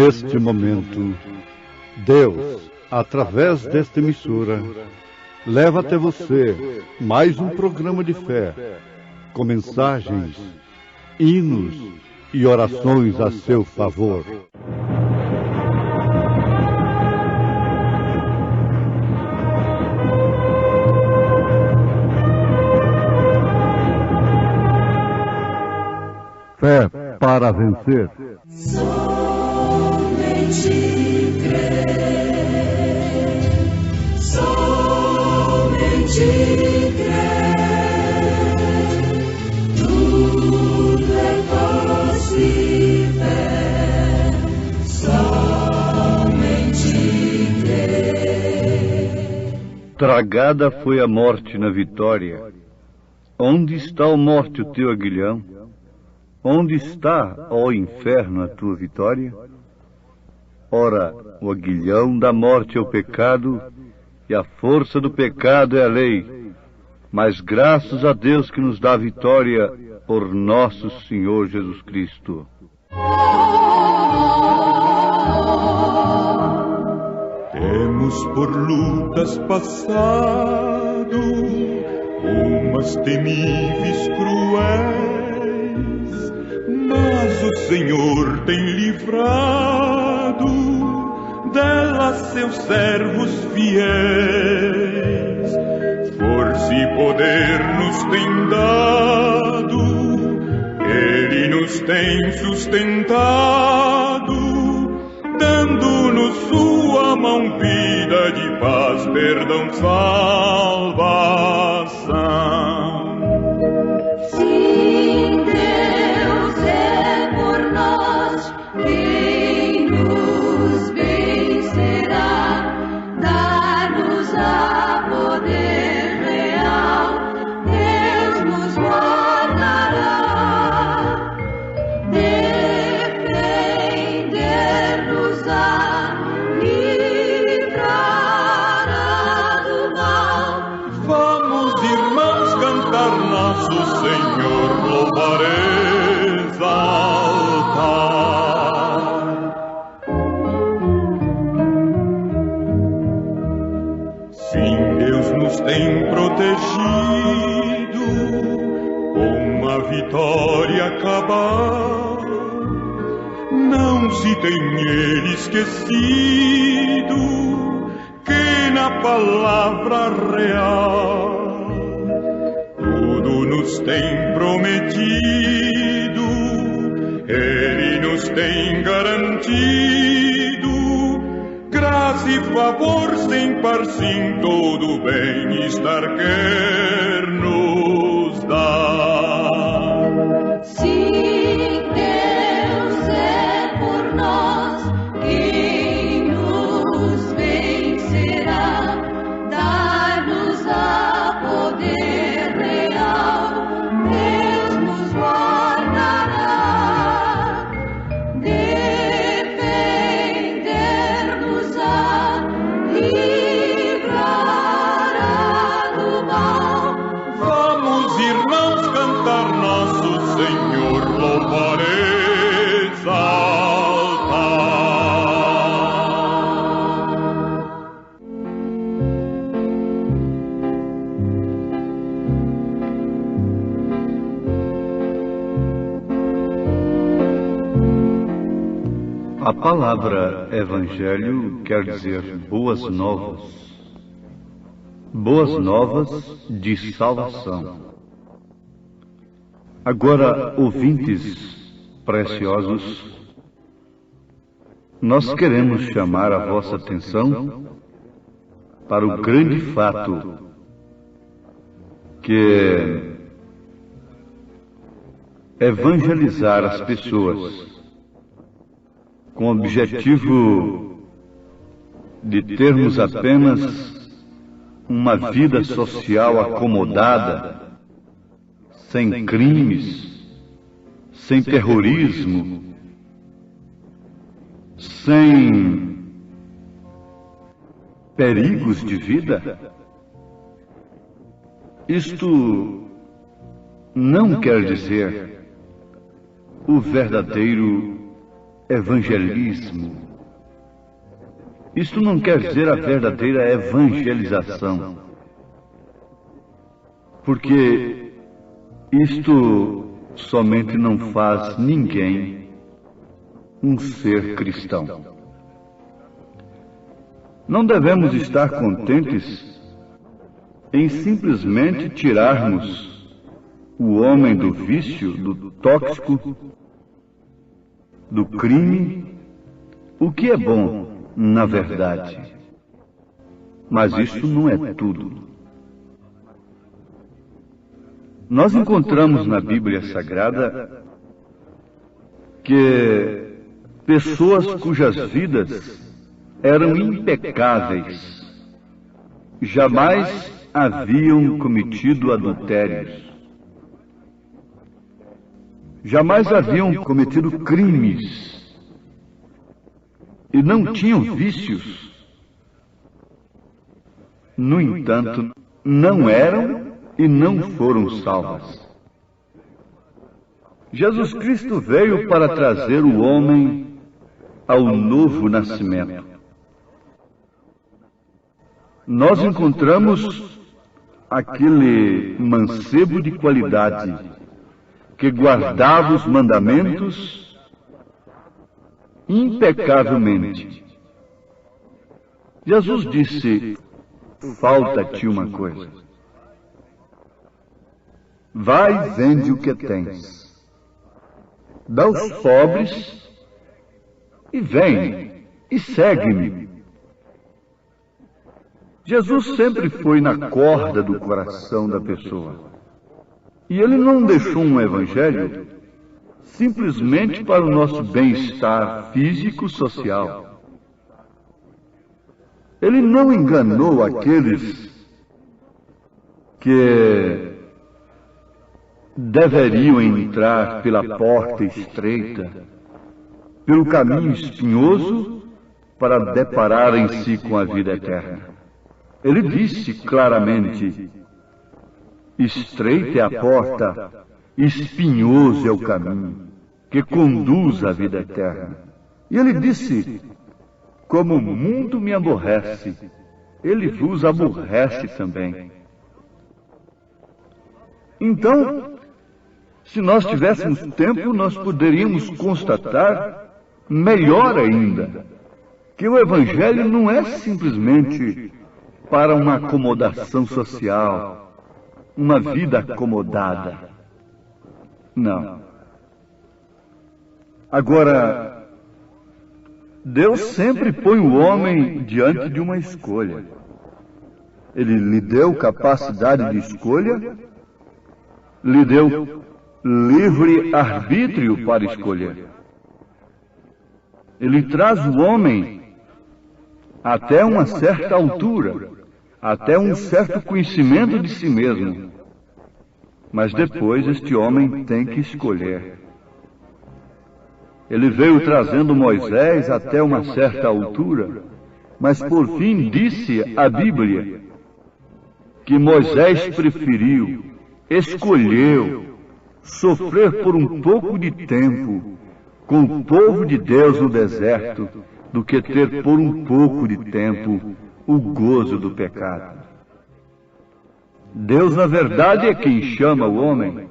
Neste momento, Deus, através desta emissora, leva até você mais um programa de fé, com mensagens, hinos e orações a seu favor. Fé para vencer. Somente crer, somente crer, tudo é possível, somente crer. Tragada foi a morte na vitória. Onde está, ó morte, o teu aguilhão? Onde está, ó inferno, a tua vitória? Ora, o aguilhão da morte é o pecado, e a força do pecado é a lei. Mas graças a Deus que nos dá a vitória por nosso Senhor Jesus Cristo. Temos por lutas passado, umas temíveis cruéis, mas o Senhor tem livrado delas seus servos fiéis. Força e poder nos tem dado, Ele nos tem sustentado, dando-nos sua mão, vida de paz, perdão, salvação. Sim, Deus é por nós, quem nos vencerá, dar-nos a poder real, Deus nos guardará, defender-nos-á, livrará do mal. Vamos, irmãos, cantar nosso Senhor, louvar, exaltar. Sim, Deus nos tem protegido, com a vitória acabar. Não se tem Ele esquecido que na palavra real tudo nos tem prometido, Ele nos tem garantido graça e favor sem par, sim, todo bem-estar quer nos dar. Sim, Deus é por nós, quem nos vencerá, dar-nos a poder real, Deus nos guardará, defender-nos-á, livrará do mal. Vamos, irmãos, cantar nosso Senhor, louvar, exaltar. A palavra evangelho quer dizer boas novas. Boas novas de salvação. Agora, ouvintes preciosos, nós queremos chamar a vossa atenção para o grande fato que é evangelizar as pessoas com o objetivo de termos apenas uma vida social acomodada, sem crimes, sem terrorismo, sem perigos de vida. Isto não quer dizer o verdadeiro evangelismo. Isto não quer dizer a verdadeira evangelização, porque isto somente não faz ninguém um ser cristão. Não devemos estar contentes em simplesmente tirarmos o homem do vício, do tóxico, do crime, o que é bom, na verdade. Mas isso não é tudo. Nós encontramos na Bíblia Sagrada que pessoas cujas vidas eram impecáveis jamais haviam cometido adultérios, jamais haviam cometido crimes e não tinham vícios. No entanto, não eram e não foram salvas. Jesus Cristo veio para trazer o homem ao novo nascimento. Nós encontramos aquele mancebo de qualidade que guardava os mandamentos impecavelmente. Jesus disse: falta-te uma coisa. Vai, vende o que tens, dá aos pobres e vem e segue-me. Jesus sempre foi na corda do coração da pessoa. E ele não deixou um evangelho simplesmente para o nosso bem-estar físico, social. Ele não enganou aqueles que deveriam entrar pela porta estreita, pelo caminho espinhoso, para depararem-se com a vida eterna. Ele disse claramente: estreita é a porta, espinhoso é o caminho que conduz à vida eterna. E ele disse: como o mundo me aborrece, ele vos aborrece também. Então, se nós tivéssemos tempo, nós poderíamos constatar melhor ainda que o Evangelho não é simplesmente para uma acomodação social, uma vida acomodada. Não. Agora, Deus sempre põe o homem diante de uma escolha. Ele lhe deu capacidade de escolha, lhe deu livre arbítrio para escolher. Ele traz o homem até uma certa altura, até um certo conhecimento de si mesmo. Mas depois este homem tem que escolher. Ele veio trazendo Moisés até uma certa altura, mas por fim disse a Bíblia que Moisés preferiu, escolheu sofrer por um pouco de tempo com o povo de Deus no deserto do que ter por um pouco de tempo o gozo do pecado. Deus, na verdade, é quem chama o homem,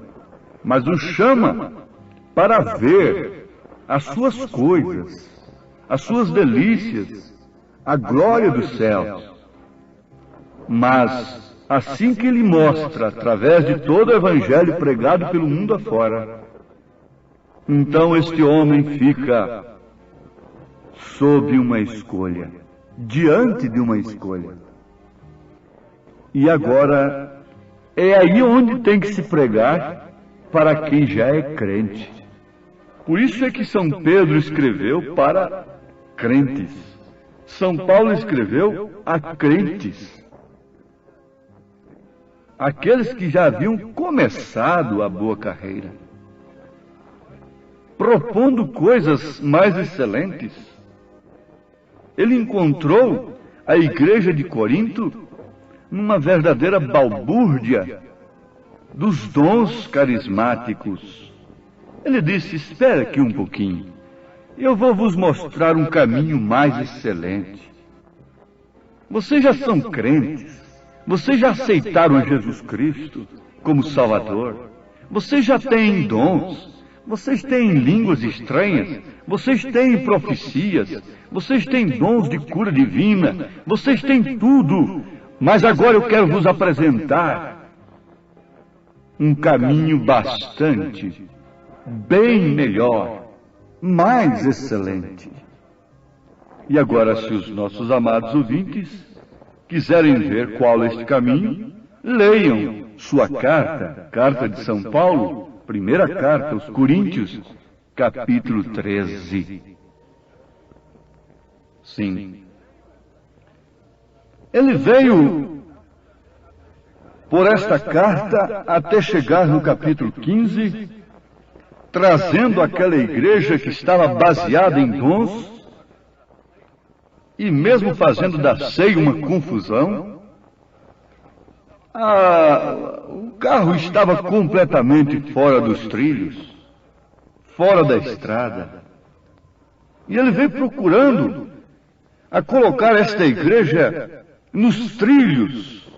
mas o chama para ver as suas coisas, as suas delícias, a glória dos céus. Mas, assim que ele mostra, através de todo o evangelho pregado pelo mundo afora, então este homem fica sob uma escolha, diante de uma escolha. E agora, é aí onde tem que se pregar para quem já é crente. Por isso é que São Pedro escreveu para crentes. São Paulo escreveu a crentes. Aqueles que já haviam começado a boa carreira, propondo coisas mais excelentes. Ele encontrou a igreja de Corinto numa verdadeira balbúrdia dos dons carismáticos. Ele disse: espera aqui um pouquinho. Eu vou vos mostrar um caminho mais excelente. Vocês já são crentes. Vocês já aceitaram Jesus Cristo como Salvador. Vocês já têm dons. Vocês têm línguas estranhas. Vocês têm profecias. Vocês têm dons de cura divina. Vocês têm tudo. Mas agora eu quero vos apresentar um caminho bastante, bem melhor, mais excelente. E agora, se os nossos amados ouvintes quiserem ver qual é este caminho, leiam sua carta, Carta de São Paulo, primeira carta aos Coríntios, capítulo 13. Sim. Ele veio por esta carta até chegar no capítulo 15, trazendo aquela igreja que estava baseada em dons, e mesmo fazendo da ceia uma confusão. O carro estava completamente fora dos trilhos, fora da estrada. E ele veio procurando a colocar esta igreja nos trilhos.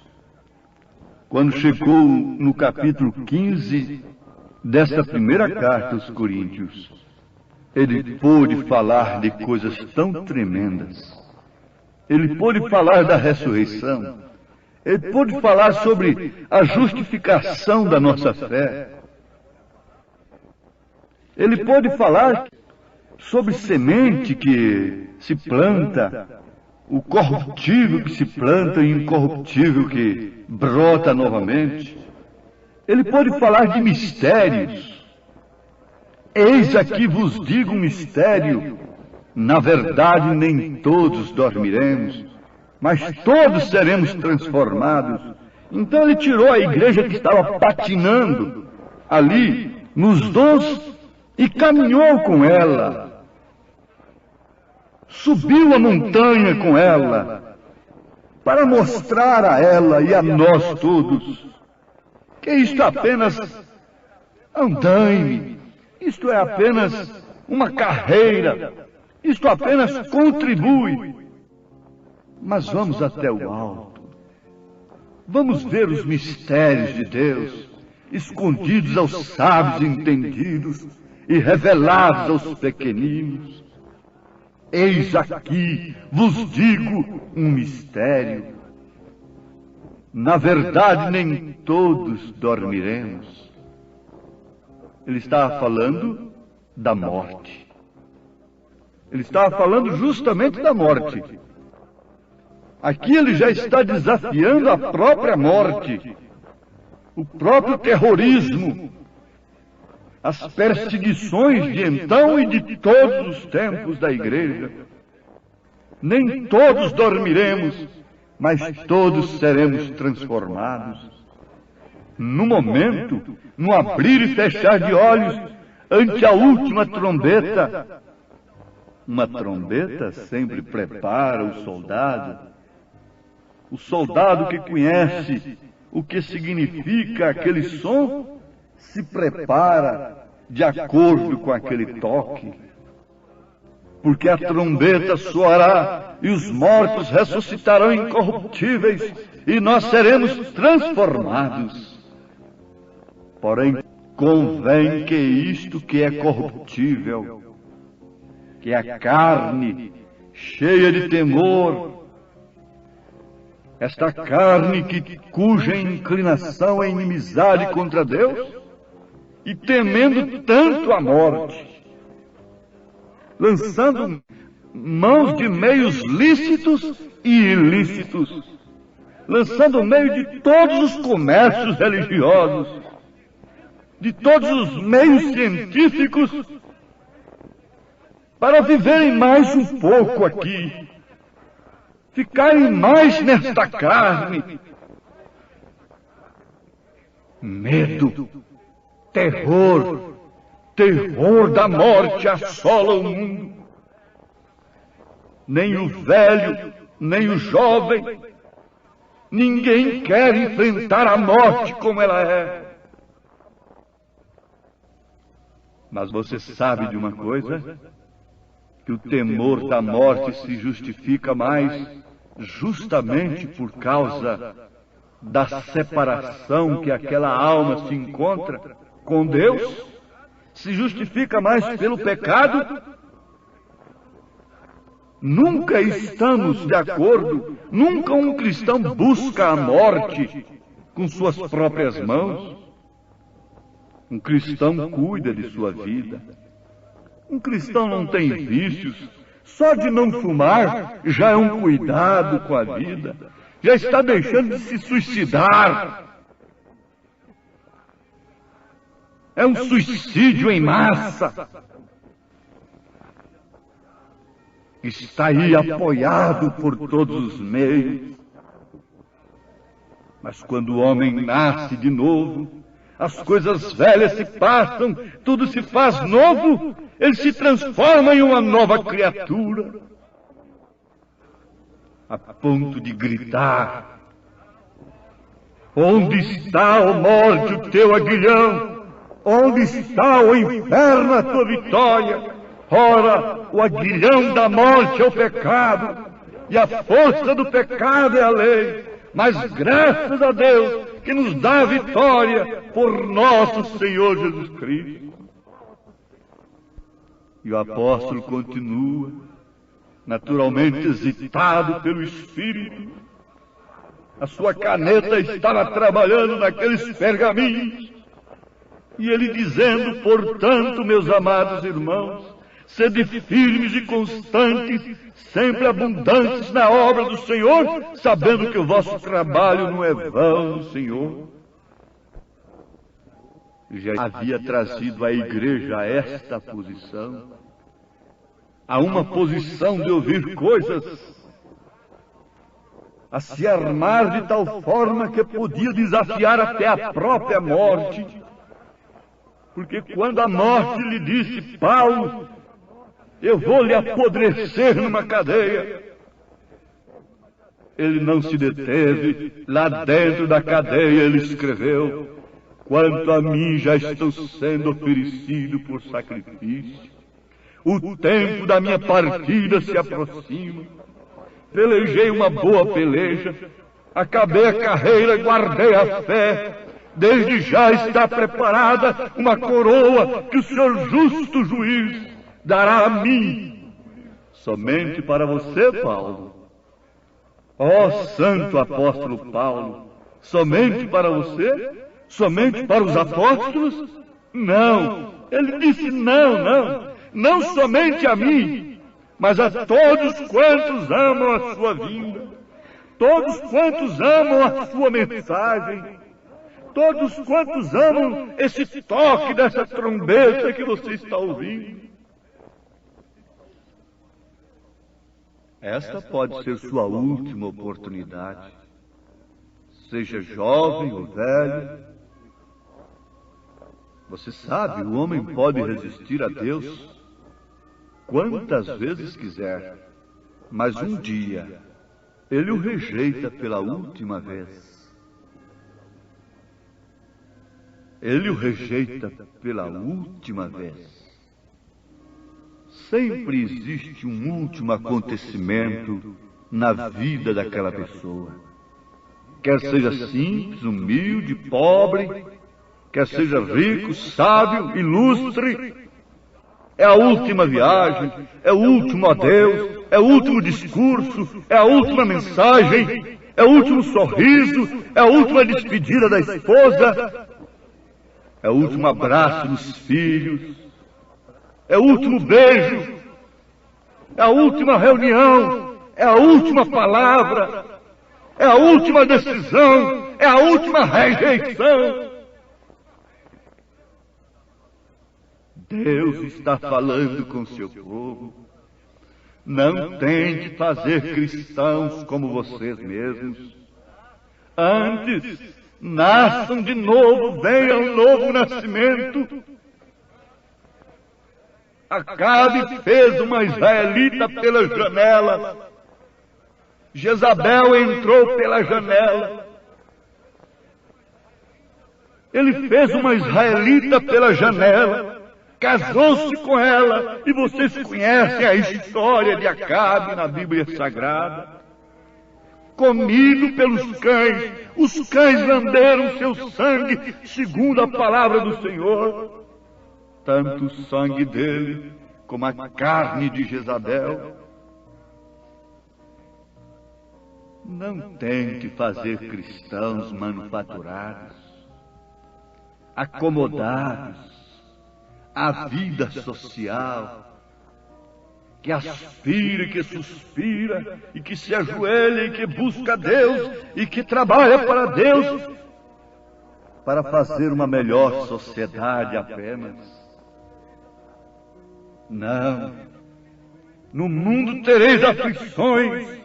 Quando chegou no capítulo 15 desta primeira carta aos Coríntios, ele pôde falar de coisas tão tremendas. Ele pôde falar da ressurreição. Ele pôde falar sobre a justificação da nossa fé. Ele pôde falar sobre semente que se planta, o corruptível que se planta e o incorruptível que brota novamente. Ele pôde falar de mistérios. Eis aqui vos digo um mistério. Na verdade, nem todos dormiremos, mas todos seremos transformados. Então ele tirou a igreja que estava patinando ali nos dons e caminhou com ela. Subiu a montanha com ela, para mostrar a ela e a nós todos que isto é apenas andaime, isto é apenas uma carreira, isto apenas contribui. Mas vamos até o alto. Vamos ver os mistérios de Deus, escondidos aos sábios entendidos e revelados aos pequeninos. Eis aqui, vos digo, um mistério. Na verdade, nem todos dormiremos. Ele estava falando da morte. Ele estava falando justamente da morte. Aqui ele já está desafiando a própria morte, o próprio terrorismo, as perseguições de então e de todos os tempos da igreja. Nem todos dormiremos, mas todos seremos transformados. No momento, no abrir e fechar de olhos, ante a última trombeta. Uma trombeta sempre prepara o soldado. O soldado que conhece o que significa aquele som, se prepara de acordo com aquele toque. Porque a trombeta soará e os mortos ressuscitarão incorruptíveis e nós seremos transformados. Porém, convém que isto que é corruptível, que é a carne cheia de temor, esta carne cuja inclinação é inimizade contra Deus, e temendo tanto a morte, lançando mãos de meios lícitos e ilícitos, lançando meio de todos os comércios religiosos, de todos os meios científicos, para viverem mais um pouco aqui, ficarem mais nesta carne. Medo, terror da morte assola o mundo. Nem o velho, nem o jovem, ninguém quer enfrentar a morte como ela é. Mas você sabe de uma coisa? que o temor da morte se justifica mais justamente por causa da separação que aquela alma se encontra com Deus? Se justifica mais pelo pecado? Nunca estamos de acordo, nunca um cristão busca a morte com suas próprias mãos. Um cristão cuida de sua vida. Um cristão não tem vícios. Só de não fumar já é um cuidado com a vida. Já está deixando de se suicidar. É um suicídio em massa. Está aí apoiado por todos os meios. Mas quando o homem nasce de novo, as coisas velhas se passam, tudo se faz novo, ele se transforma em uma nova criatura, a ponto de gritar: onde está, ó morte, o teu aguilhão? Onde está, ó inferno, a tua vitória? Ora, o aguilhão da morte é o pecado, e a força do pecado é a lei. Mas graças a Deus que nos dá a vitória por nosso Senhor Jesus Cristo. E o apóstolo continua, naturalmente excitado pelo Espírito. A sua caneta estava trabalhando naqueles pergaminhos. E ele dizendo: portanto, meus amados irmãos, sede firmes e constantes, sempre abundantes na obra do Senhor, sabendo que o vosso trabalho não é vão no Senhor. Já havia trazido a igreja a esta posição, a uma posição de ouvir coisas, a se armar de tal forma que podia desafiar até a própria morte. Porque quando a morte lhe disse: Paulo, eu vou lhe apodrecer numa cadeia, ele não se deteve. Lá dentro da cadeia ele escreveu: quanto a mim já estou sendo oferecido por sacrifício, o tempo da minha partida se aproxima, pelejei uma boa peleja, acabei a carreira, guardei a fé. Desde já está preparada uma coroa que o Senhor justo juiz dará a mim. Somente para você, Paulo. Ó Santo Apóstolo Paulo, somente para você? Somente para os apóstolos? Não. Ele disse: não somente a mim, mas a todos quantos amam a sua vinda, todos quantos amam a sua mensagem, todos quantos amam esse toque dessa trombeta que você está ouvindo. Esta pode ser sua última oportunidade. Seja jovem ou velho. Você sabe, o homem pode resistir a Deus quantas vezes quiser, mas um dia ele o rejeita pela última vez. Ele o rejeita pela última vez. Sempre existe um último acontecimento na vida daquela pessoa. Quer seja simples, humilde, pobre, quer seja rico, sábio, ilustre. É a última viagem, é o último adeus, é o último discurso, é a última mensagem, é o último sorriso, é a última despedida da esposa, é o último abraço dos filhos, é o último beijo, é a última reunião, é a última palavra, é a última decisão, é a última rejeição. Deus está falando com seu povo. Não tente fazer cristãos como vocês mesmos. Antes, nasçam de novo, venha um novo nascimento. Acabe fez uma israelita pela janela. Jezabel entrou pela janela. Ele fez uma israelita pela janela. casou-se com ela, e vocês conhecem a história de Acabe na Bíblia Sagrada. Comido pelos cães, os cães lamberam seu sangue, segundo a palavra do Senhor. Tanto o sangue dele como a carne de Jezabel. Não tente fazer cristãos manufaturados, acomodados à vida social, que aspira e que suspira, e que se ajoelha e que busca Deus, e que trabalha para Deus, para fazer uma melhor sociedade apenas. Não. No mundo tereis aflições.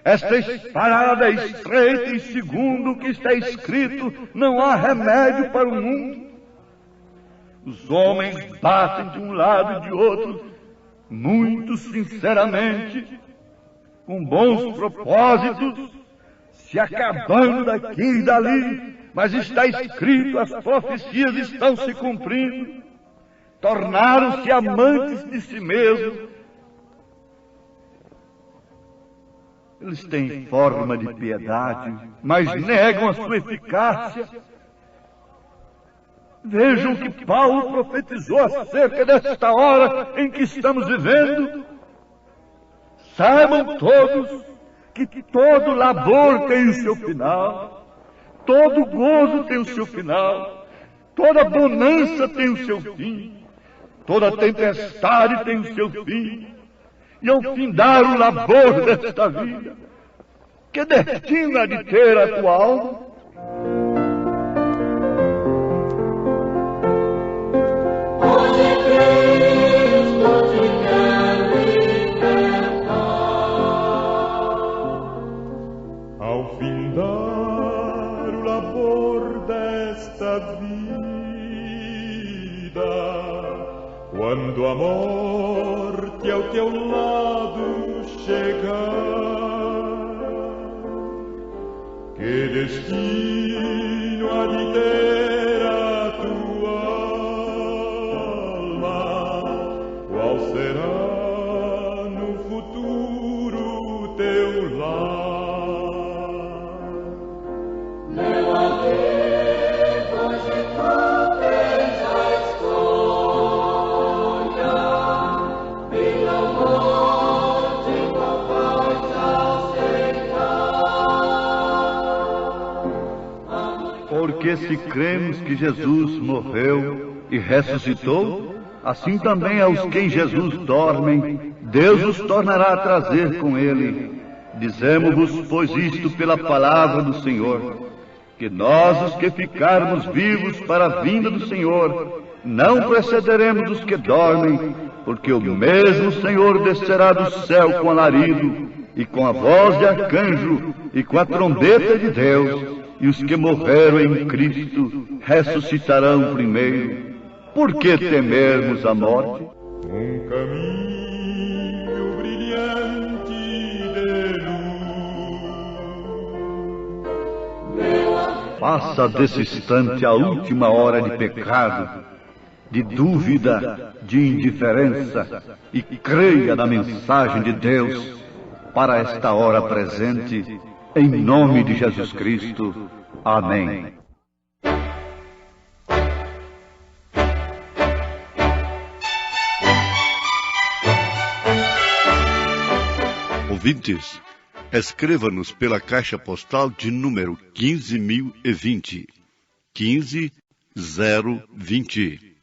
Esta esparada é estreita, e segundo o que está escrito, não há remédio para o mundo. Os homens batem de um lado e de outro, muito sinceramente, com bons propósitos, se acabando daqui e dali, mas está escrito, as profecias estão se cumprindo. Tornaram-se amantes de si mesmos. Eles têm forma de piedade, mas negam a sua eficácia. Vejam que Paulo profetizou acerca desta hora em que estamos vivendo. Saibam todos que todo labor tem o seu final, todo gozo tem o seu final, toda bonança tem o seu fim, toda tempestade tem o seu fim. E ao findar o labor desta vida, que destino há de ter a tua alma? Hoje Cristo te quer libertar. Ao findar o labor desta vida, quando a morte ao teu lado chegar, que destino há de ter a tua alma? Qual será no futuro teu lar? Meu amigo, hoje tu tens a escolha, vida ou morte, qual vais aceitar? Porque se cremos que Jesus morreu e ressuscitou, assim também aos que em Jesus dormem, Deus os tornará a trazer com ele. Dizemos-vos, pois, isto pela palavra do Senhor, que nós, os que ficarmos vivos para a vinda do Senhor, não precederemos os que dormem, porque o mesmo Senhor descerá do céu com alarido, e com a voz de arcanjo, e com a trombeta de Deus, e os que morreram em Cristo ressuscitarão primeiro. Por que temermos a morte? Caminho brilhante de luz. Faça desse instante a última hora de pecado, de dúvida, de indiferença, e creia na mensagem de Deus para esta hora presente, em nome de Jesus Cristo. Amém. Ouvintes, escreva-nos pela caixa postal de número 15.020, 15020,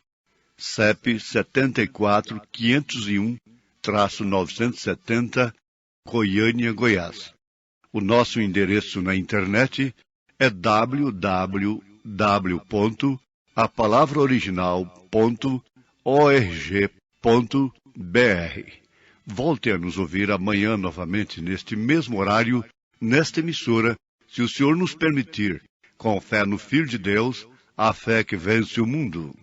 CEP 74.501-970, Goiânia, Goiás. O nosso endereço na internet é www.apalavraoriginal.org.br. Volte a nos ouvir amanhã novamente neste mesmo horário, nesta emissora, se o Senhor nos permitir, com fé no Filho de Deus, a fé que vence o mundo.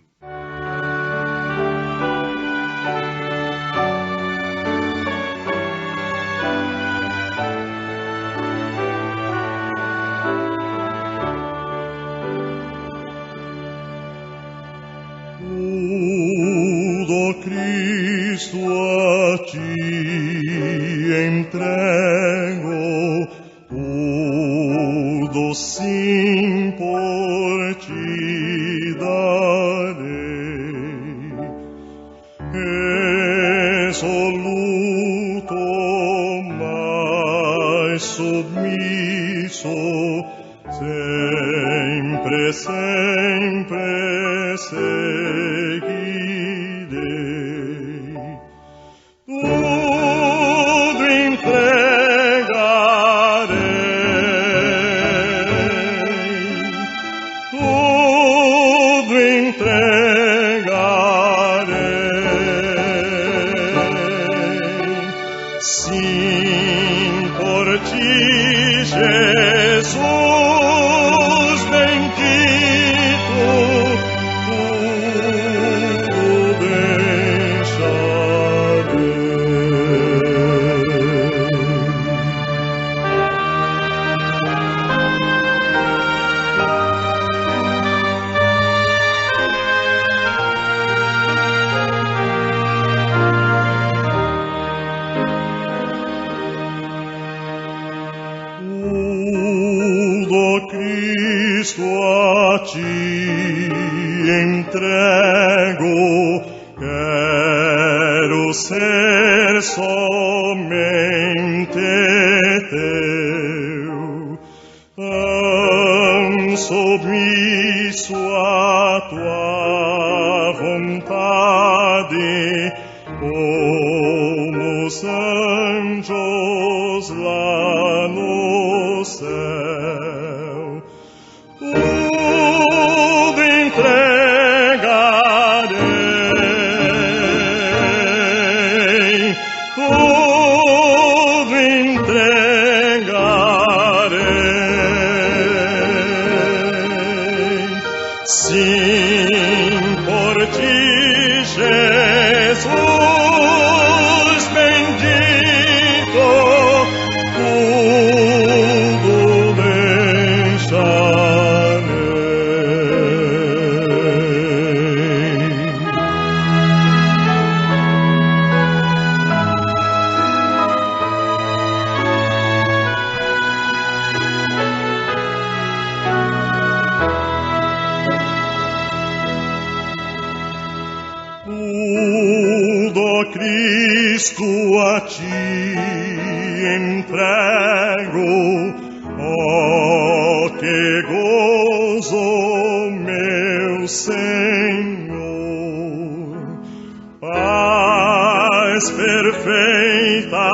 Oh tudo sim por ti darei, resoluto, mas submisso, sempre, sempre seguirei. Tudo entregarei, tudo entregarei. Sim, por ti, Jesus bendito, tudo tudo, Cristo, a ti entrego. Quero ser somente teu, tão submisso à tua vontade, como os anjos lá no céu. Tudo entregarei, tudo entregarei. Sim, por ti, Jesus bendito, tudo deixarei. Tudo, Cristo, a ti entrego. Oh, que gozo, meu Senhor! Paz perfeita,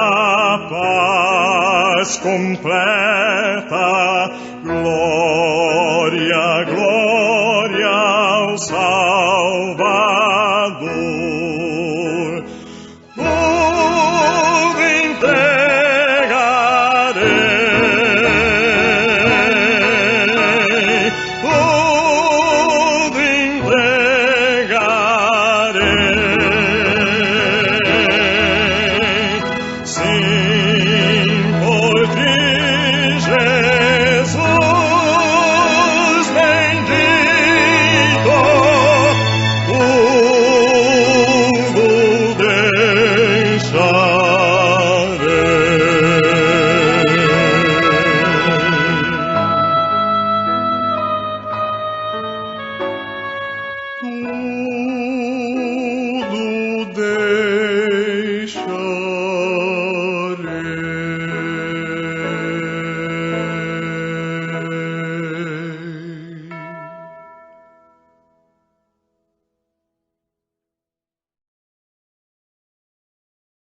paz completa, glória, glória ao Salvador. Tudo entregarei, tudo entregarei. Sim, por ti, Jesus bendito, tudo deixarei.